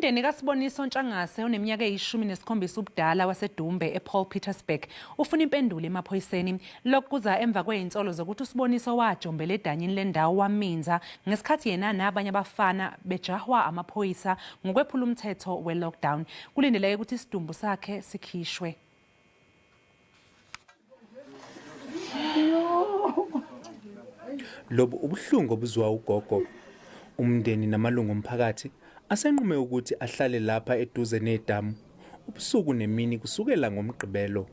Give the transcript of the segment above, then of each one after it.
Umndeni kaSiboniso Ntshangase oneminyaka eyishumi nesikhombisa ubudala waseDumbe ePaulpietersburg ufuna impendulo emaphoyiseni. Lokhu kuza emva kwezinsolo zokuthi uSiboniso wajombela edamini lendawo waminza ngesikhathi yena nabanye abafana bejahwa amaphoyisa ngokwephula umthetho we-lockdown. Kulindeleke ukuthi isidumbu sakhe sikhishwe. Lobu ubuhlungu obuzwa ugogo. Umndeni namalungu omphakathi asenqume ukuthi ahlale lapha eduze nedamu ubusuku nemini kusukela ngomgqibelo.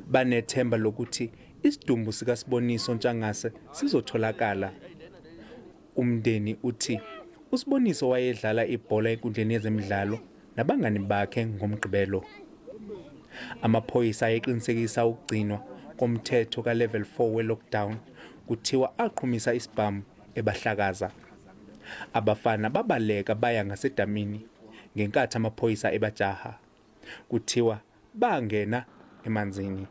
Banethemba lokuthi isidumbu sikaSiboniso Ntshangase sizotholakala. Umndeni uthi uSiboniso wayedlala ibhola enkundleni yezemidlalo nabangani bakhe ngomgqibelo. Amaphoyisa ayeqinisekisa ukugcinwa komthetho ka-level 4 we-lockdown kuthiwa aqhumisa isibhamu ebahlakaza. Abafana babaleka baya ngasedamini ngenkathi amaphoyisa ebajaha. Kuthiwa bangena emanzini.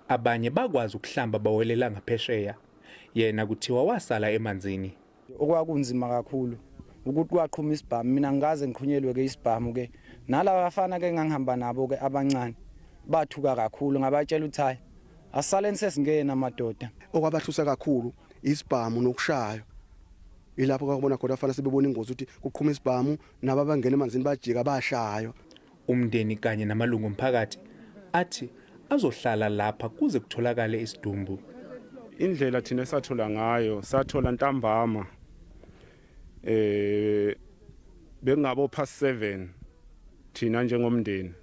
Abanye bakwazi ukuhlamba bawelela ngaphesheya. Yena kuthiwa wasala emanzini. Okwakunzima kakhulu ukuthi kwaqhuma isibhamu, mina ngikaze ngiqhunyelwe ke isibhamu ke. Nalabo bafana ke ngangihamba nabo ke abancane bathuka kakhulu ngabatshela ukuthi hayi asaleni sesingena amadoda. Okwabahlusa kakhulu isibhamu nokushaya. Ilapho kwakubona khona abafana sebebona ingozi ukuthi kuqhuma isibhamu naba bangena emanzini bajika bashaywa. Umndeni kanye namalungu omphakathi athi azohlala lapha kuze kutholakale isidumbu. Indlela thina sathola ngayo sathola ntambama bengabo past 7 thina njengomndeni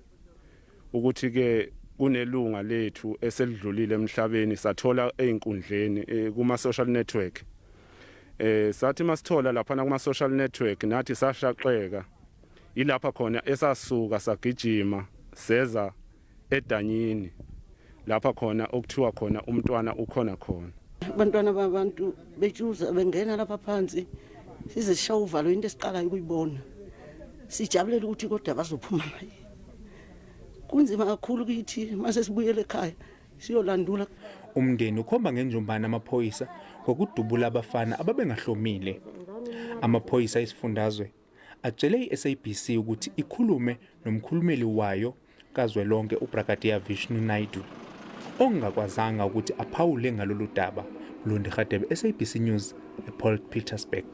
ukuthi ke kunelunga lethu eselidlulile emhlabeni sathola einkundleni kuma social network. Sathi masithola lapha kuma social network nathi sashaqeka ilapha khona esasuka sagijima seza edanyini lapha khona okuthiwa khona umntwana ukhona khona. Abantwana babantu bejuza bengena lapha phansi size sishawa uvalo into esiqala ukuyibona sijabulela ukuthi kodwa bazophuma naye. Kunzima kakhulu kithi mase sibuyele ekhaya siyolandula. Umndeni ukhomba ngenjumbana amaphoyisa ngokudubula abafana ababengahlomile. Amaphoyisa esifundazwe atshele iSABC ukuthi ikhulume nomkhulumeli wayo kazwelonke uBrigadier Vishnu Naidu ongakwazanga ukuthi aphawule ngalolu daba. Lundi Khadebe, SABC News, ePaulpietersburg.